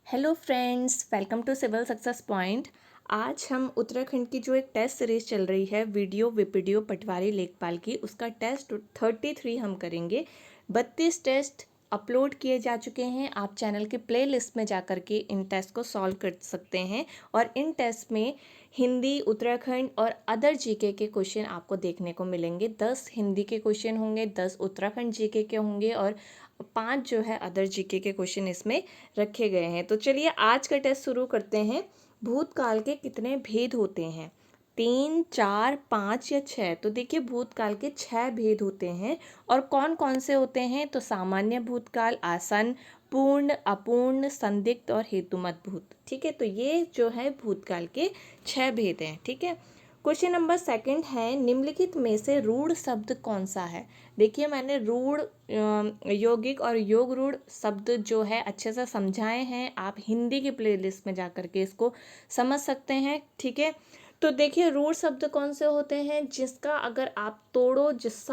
Hello friends, welcome to civil success point. आज हम उत्तराखंड की जो एक टेस्ट सीरीज चल रही है वीडियो विपीडियो पटवारी लेखपाल की, उसका टेस्ट 33 हम करेंगे। 32 टेस्ट अपलोड किए जा चुके हैं। आप चैनल के प्ले लिस्ट में जा कर के इन टेस्ट को सॉल्व कर सकते हैं और इन टेस्ट में हिंदी, उत्तराखंड और अदर जीके के क्वेश्चन आपको देखने को मिलेंगे। 10 हिंदी के क्वेश्चन होंगे, 10 उत्तराखंड जीके के होंगे और 5 जो है अदर जीके के क्वेश्चन इसमें रखे गए हैं। तो चलिए आज का टेस्ट शुरू करते हैं। भूतकाल के कितने भेद होते हैं? 3, 4, 5 या 6? तो देखिए भूतकाल के 6 भेद होते हैं। और कौन कौन से होते हैं? तो सामान्य भूतकाल, आसन, पूर्ण, अपूर्ण, संदिग्ध और हेतुमत भूत। ठीक है, तो ये जो है भूतकाल के 6 भेद हैं। ठीक है, क्वेश्चन नंबर सेकंड है, निम्नलिखित में से रूढ़ शब्द कौन सा है? देखिए मैंने रूढ़, यौगिक और योग रूढ़ शब्द जो है अच्छे से समझाए हैं। आप हिंदी की प्लेलिस्ट में जा कर के इसको समझ सकते हैं। ठीक है, तो देखिए रूढ़ शब्द कौन से होते हैं? जिसका अगर आप तोड़ो, जिस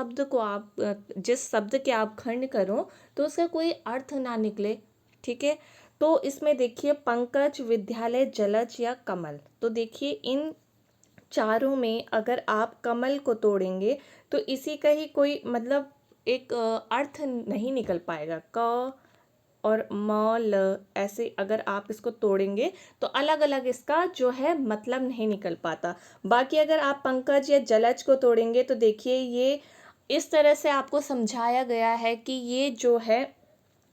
शब्द के आप खंड करो तो उसका कोई अर्थ ना निकले। ठीक है, तो इसमें देखिए पंकज, विद्यालय, जलज या कमल। तो देखिए इन चारों में अगर आप कमल को तोड़ेंगे तो इसी का ही कोई मतलब एक अर्थ नहीं निकल पाएगा। क और म ल ऐसे अगर आप इसको तोड़ेंगे तो अलग अलग इसका जो है मतलब नहीं निकल पाता। बाकी अगर आप पंकज या जलज को तोड़ेंगे तो देखिए ये इस तरह से आपको समझाया गया है कि ये जो है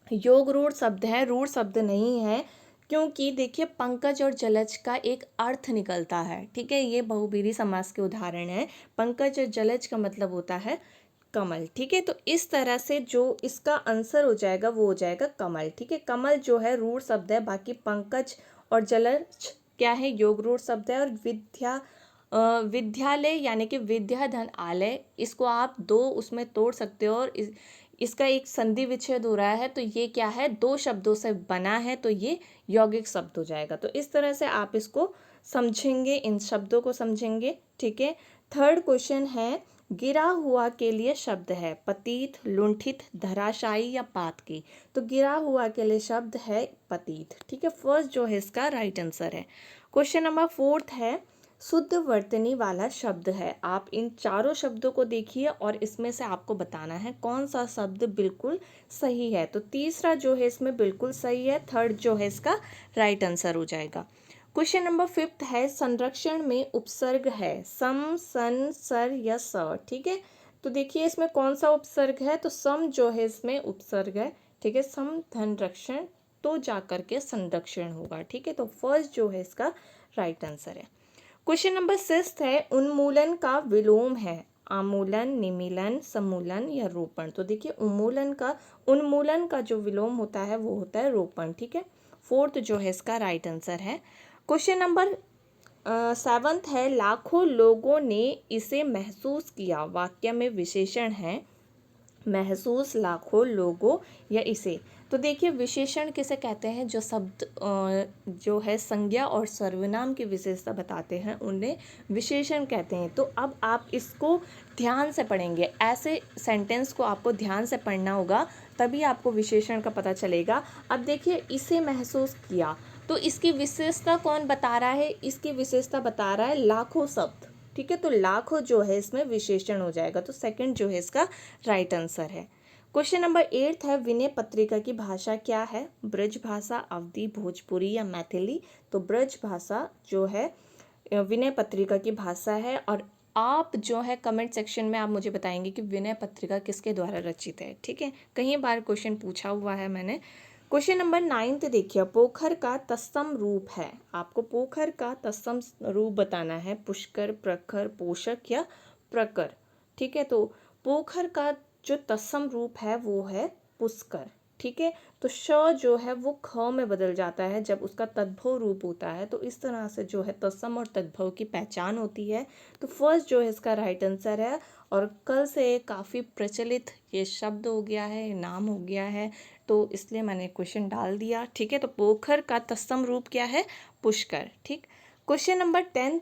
योग रूढ़ शब्द है, रूढ़ शब्द नहीं है। क्योंकि देखिए पंकज और जलज का एक अर्थ निकलता है। ठीक है, ये बहुब्रीहि समास के उदाहरण है। पंकज और जलज का मतलब होता है कमल। ठीक है, तो इस तरह से जो इसका आंसर हो जाएगा वो हो जाएगा कमल। ठीक है, कमल जो है रूढ़ शब्द है, बाकी पंकज और जलज क्या है? योग रूढ़ शब्द है। और विद्यालय यानी कि विद्या धन आलय, इसको आप दो उसमें तोड़ सकते हो और इसका एक संधि विच्छेद हो रहा है तो ये क्या है? दो शब्दों से बना है तो ये यौगिक शब्द हो जाएगा। तो इस तरह से आप इसको समझेंगे, इन शब्दों को समझेंगे। ठीक है, थर्ड क्वेश्चन है, गिरा हुआ के लिए शब्द है पतित, लुंठित, धराशायी या पातकी। तो गिरा हुआ के लिए शब्द है पतित। ठीक है, फर्स्ट जो है इसका राइट आंसर है। क्वेश्चन नंबर फोर्थ है, शुद्ध वर्तनी वाला शब्द है। आप इन चारों शब्दों को देखिए और इसमें से आपको बताना है कौन सा शब्द बिल्कुल सही है। तो तीसरा जो है इसमें बिल्कुल सही है, थर्ड जो है इसका राइट आंसर हो जाएगा। क्वेश्चन नंबर फिफ्थ है, संरक्षण में उपसर्ग है सम, सन, सर या स। ठीक है, तो देखिए इसमें कौन सा उपसर्ग है? तो सम जो है इसमें उपसर्ग है। ठीक है, सम धन रक्षण तो जाकर के संरक्षण होगा। ठीक है, तो फर्स्ट जो है इसका राइट आंसर है। क्वेश्चन नंबर सिक्स है, उन्मूलन का विलोम है आमूलन, निमीलन, समूलन या रोपण। तो देखिए उन्मूलन का जो विलोम होता है वो होता है रोपण। ठीक है, फोर्थ जो है इसका राइट आंसर है। क्वेश्चन नंबर सेवंथ है, लाखों लोगों ने इसे महसूस किया। वाक्य में विशेषण है महसूस, लाखों, लोगों या इसे। तो देखिए विशेषण किसे कहते हैं? जो शब्द जो है संज्ञा और सर्वनाम की विशेषता बताते हैं उन्हें विशेषण कहते हैं। तो अब आप इसको ध्यान से पढ़ेंगे, ऐसे सेंटेंस को आपको ध्यान से पढ़ना होगा तभी आपको विशेषण का पता चलेगा। अब देखिए इसे महसूस किया, तो इसकी विशेषता कौन बता रहा है? इसकी विशेषता बता रहा है लाखों शब्द। ठीक है, तो लाखों जो है इसमें विशेषण हो जाएगा। तो सेकंड जो है इसका राइट आंसर है। क्वेश्चन नंबर एट है, विनय पत्रिका की भाषा क्या है? ब्रज भाषा, अवधी, भोजपुरी या मैथिली। तो ब्रज भाषा जो है विनय पत्रिका की भाषा है। और आप जो है कमेंट सेक्शन में आप मुझे बताएंगे कि विनय पत्रिका किसके द्वारा रचित है। ठीक है, कई बार क्वेश्चन पूछा हुआ है मैंने। क्वेश्चन नंबर 9 देखिए, पोखर का तत्सम रूप है। आपको पोखर का तत्सम रूप बताना है, पुष्कर, प्रखर, पोषक या प्रकर। ठीक है, तो पोखर का जो तत्सम रूप है वो है पुष्कर। ठीक है, तो श जो है वो ख में बदल जाता है जब उसका तद्भव रूप होता है। तो इस तरह से जो है तत्सम और तद्भव की पहचान होती है। तो फर्स्ट जो है इसका राइट आंसर है। और कल से काफ़ी प्रचलित ये शब्द हो गया है, नाम हो गया है, तो इसलिए मैंने क्वेश्चन डाल दिया। ठीक है, तो पोखर का तत्सम रूप क्या है? पुष्कर। ठीक, क्वेश्चन नंबर 10,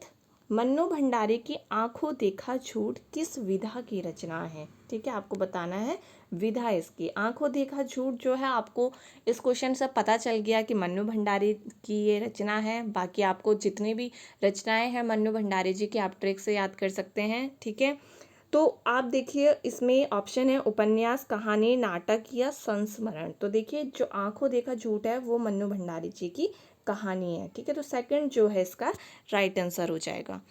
मन्नू भंडारी की आंखों देखा झूठ किस विधा की रचना है? ठीक है, आपको बताना है विधा इसकी। आंखों देखा झूठ जो है आपको इस क्वेश्चन से पता चल गया कि मन्नू भंडारी की ये रचना है। बाकी आपको जितनी भी रचनाएं हैं मन्नू भंडारी जी की आप ट्रिक से याद कर सकते हैं। ठीक है, तो आप देखिए इसमें ऑप्शन है उपन्यास, कहानी, नाटक या संस्मरण। तो देखिए जो आंखों देखा झूठ है वो मन्नू भंडारी जी की कहानी है। ठीक है, तो सेकंड जो है इसका राइट आंसर हो जाएगा।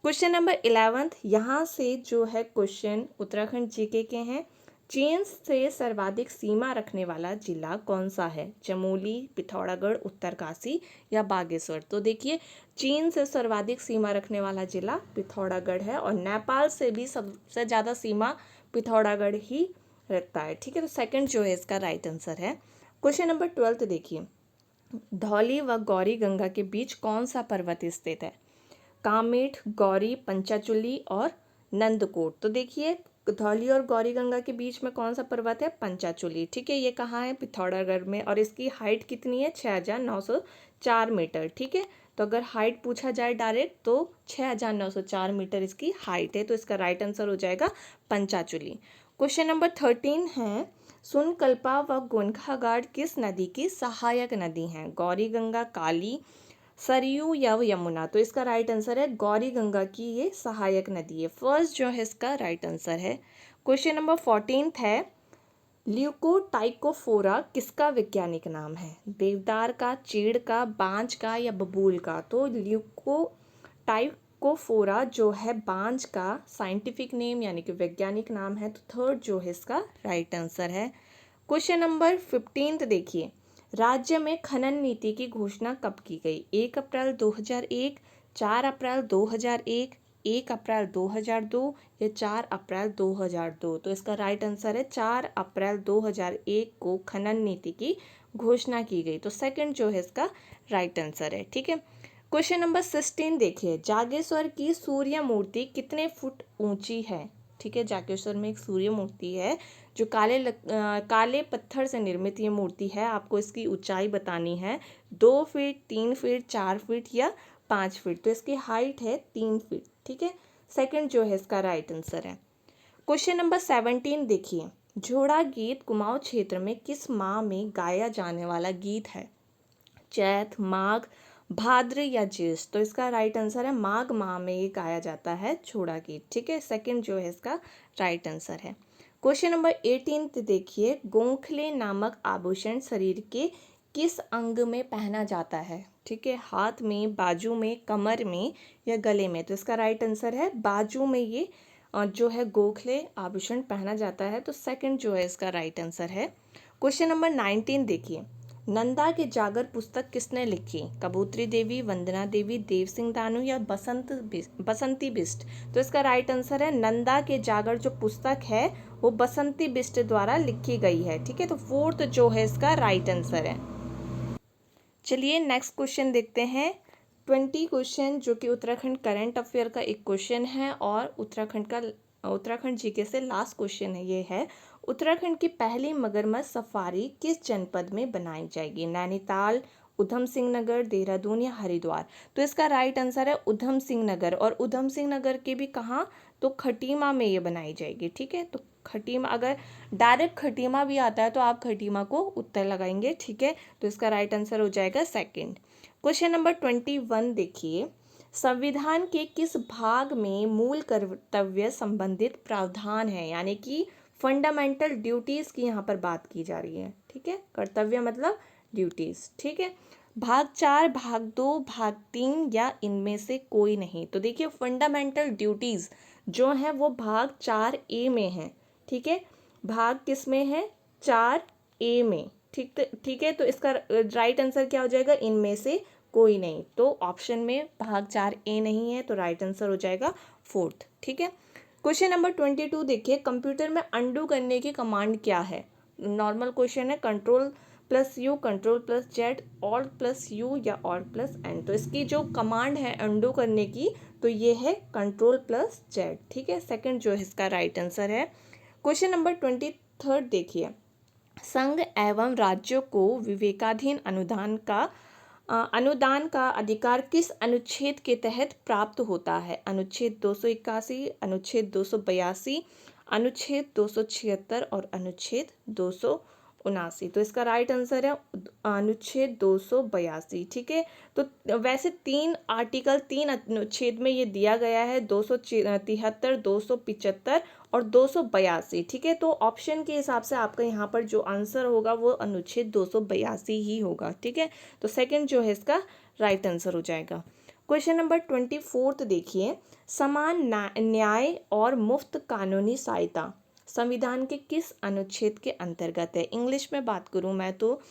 क्वेश्चन नंबर 11, यहाँ से जो है क्वेश्चन उत्तराखंड जीके के हैं। चीन से सर्वाधिक सीमा रखने वाला जिला कौन सा है? चमोली, पिथौरागढ़, उत्तरकाशी या बागेश्वर। तो देखिए चीन से सर्वाधिक सीमा रखने वाला जिला पिथौरागढ़ है और नेपाल से भी सबसे ज़्यादा सीमा पिथौरागढ़ ही रखता है। ठीक है, तो सेकंड जो है इसका राइट आंसर है। क्वेश्चन नंबर 12 देखिए, धौली व गौरी गंगा के बीच कौन सा पर्वत स्थित है? कामेट, गौरी, पंचाचूली और नंदकोट। तो देखिए धौली और गौरी गंगा के बीच में कौन सा पर्वत है? पंचाचूली। ठीक है, ये कहाँ है? पिथौरागढ़ में। और इसकी हाइट कितनी है? 6904 मीटर। ठीक है, तो अगर हाइट पूछा जाए डायरेक्ट तो 6904 मीटर इसकी हाइट है। तो इसका राइट आंसर हो जाएगा पंचाचूली। क्वेश्चन नंबर 13 है, सुनकल्पा व गोनखाघाट किस नदी की सहायक नदी हैं? गौरी गंगा, काली, सरयू या यमुना। तो इसका राइट आंसर है गौरी गंगा की ये सहायक नदी है। फर्स्ट जो है इसका राइट आंसर है। क्वेश्चन नंबर 14 है, ल्यूकोटाइकोफोरा किसका वैज्ञानिक नाम है? देवदार का, चीड़ का, बांज का या बबूल का। तो ल्यूकोटाइकोफोरा जो है बांज का साइंटिफिक नेम यानी कि वैज्ञानिक नाम है। तो थर्ड जो है इसका राइट आंसर है। क्वेश्चन नंबर 15 देखिए, राज्य में खनन नीति की घोषणा कब की गई? 1 अप्रैल 2001, 4 अप्रैल 2001, 1 अप्रैल 2002 या 4 अप्रैल 2002। तो इसका राइट आंसर है 4 अप्रैल 2001 को खनन नीति की घोषणा की गई। तो सेकंड जो है इसका राइट आंसर है। ठीक है, क्वेश्चन नंबर 16 देखिए, जागेश्वर की सूर्य मूर्ति कितने फुट ऊंची है? ठीक है, जागेश्वर में एक सूर्य मूर्ति है जो काले पत्थर से निर्मित ये मूर्ति है। आपको इसकी ऊंचाई बतानी है, 2 फीट, 3 फीट, 4 फीट या 5 फीट। तो इसकी हाइट है 3 फीट। ठीक है, सेकंड जो है इसका राइट आंसर है। क्वेश्चन नंबर 17 देखिए, झोड़ा गीत कुमाऊं क्षेत्र में किस माह में गाया जाने वाला गीत है? चैत, माघ, भाद्र या ज्येष्ठ। तो इसका राइट आंसर है माघ माह में ये गाया जाता है झोड़ा गीत। ठीक है, सेकंड जो है इसका राइट आंसर है। क्वेश्चन नंबर 18 देखिए, गोखले नामक आभूषण शरीर के किस अंग में पहना जाता है? ठीक है, हाथ में, बाजू में, कमर में या गले में। तो इसका राइट आंसर है बाजू में ये जो है गोखले आभूषण पहना जाता है। तो सेकंड जो है इसका राइट आंसर है। क्वेश्चन नंबर 19 देखिए, नंदा के जागर पुस्तक किसने लिखी? कबूतरी देवी, वंदना देवी, देव सिंह दानू या बसंती बिष्ट। तो इसका राइट आंसर है नंदा के जागर जो पुस्तक है वो बसंती बिष्ट द्वारा लिखी गई है। ठीक है, तो फोर्थ जो है इसका राइट आंसर है। चलिए नेक्स्ट क्वेश्चन देखते हैं। 20 क्वेश्चन जो कि उत्तराखंड करंट अफेयर का एक क्वेश्चन है और उत्तराखंड जीके से लास्ट क्वेश्चन है। ये है, उत्तराखंड की पहली मगरमच्छ सफारी किस जनपद में बनाई जाएगी? नैनीताल, उधम सिंह नगर, देहरादून या हरिद्वार। तो इसका राइट आंसर है उधम सिंह नगर। और उधम सिंह नगर के भी कहाँ? तो खटीमा में ये बनाई जाएगी। ठीक है, तो खटीमा, अगर डायरेक्ट खटीमा भी आता है तो आप खटीमा को उत्तर लगाएंगे। ठीक है, तो इसका राइट आंसर हो जाएगा सेकंड। क्वेश्चन नंबर 21 देखिए, संविधान के किस भाग में मूल कर्तव्य संबंधित प्रावधान है? यानी कि फंडामेंटल ड्यूटीज की यहाँ पर बात की जा रही है। ठीक है, कर्तव्य मतलब ड्यूटीज। ठीक है, भाग 4, भाग 2, भाग 3 या इनमें से कोई नहीं। तो देखिए फंडामेंटल ड्यूटीज जो है वो भाग 4A में है। ठीक है, भाग किस में है? 4A में। ठीक है, तो इसका राइट आंसर क्या हो जाएगा? इनमें से कोई नहीं। तो ऑप्शन में भाग 4A नहीं है, तो राइट आंसर हो जाएगा फोर्थ। ठीक है, क्वेश्चन नंबर 22 देखिए, कंप्यूटर में अंडू करने की कमांड क्या है? नॉर्मल क्वेश्चन है, Ctrl+U, Ctrl+Z, Alt+U या Alt+N। तो इसकी जो कमांड है अंडू करने की तो ये है Ctrl+Z। ठीक है, सेकंड जो है इसका राइट आंसर है। क्वेश्चन नंबर 23 देखिए, संघ एवं राज्यों को विवेकाधीन अनुदान का अधिकार किस अनुच्छेद के तहत प्राप्त होता है? अनुच्छेद 281, अनुच्छेद 282, अनुच्छेद 276 और अनुच्छेद 279। तो इसका राइट आंसर है अनुच्छेद 282। ठीक है, तो वैसे 3 आर्टिकल 3 अनुच्छेद में ये दिया गया है, 273, 275 और 282। ठीक है, तो ऑप्शन के हिसाब से आपका यहाँ पर जो आंसर होगा वो अनुच्छेद 282 ही होगा। ठीक है, तो सेकंड जो है इसका राइट आंसर हो जाएगा। क्वेश्चन नंबर 24 देखिए, समान न्याय और मुफ्त कानूनी सहायता संविधान के किस अनुच्छेद के अंतर्गत है? इंग्लिश में बात करूं मैं तो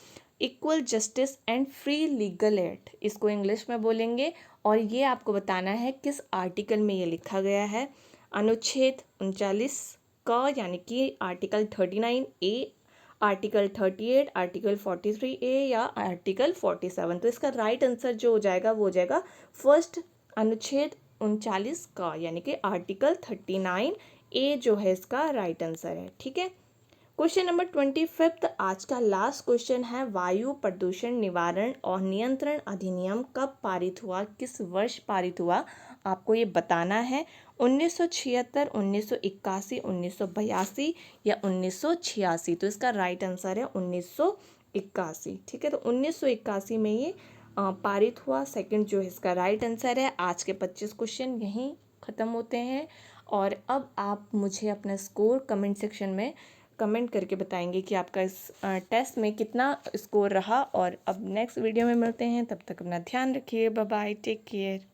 equal justice and free legal aid, इसको इंग्लिश में बोलेंगे, और ये आपको बताना है किस आर्टिकल में ये लिखा गया है। अनुच्छेद 39 का, यानी कि article 39A, article 38, article 43A या आर्टिकल 47। तो इसका राइट आंसर जो हो जाएगा वो हो जाएगा फर्स्ट, अनुच्छेद 39 का, यानी कि आर्टिकल 39A जो है इसका राइट आंसर है। ठीक है, क्वेश्चन नंबर 25 आज का लास्ट क्वेश्चन है, वायु प्रदूषण निवारण और नियंत्रण अधिनियम कब पारित हुआ, किस वर्ष पारित हुआ, आपको ये बताना है। 1976, 1981, 1982 या 1986। तो इसका राइट आंसर है 1981। ठीक है, तो 1981 में ये पारित हुआ। सेकंड जो है इसका राइट आंसर है। आज के 25 क्वेश्चन यहीं ख़त्म होते हैं, और अब आप मुझे अपना स्कोर कमेंट सेक्शन में कमेंट करके बताएंगे कि आपका इस टेस्ट में कितना स्कोर रहा। और अब नेक्स्ट वीडियो में मिलते हैं, तब तक अपना ध्यान रखिए, बाय बाय, टेक केयर।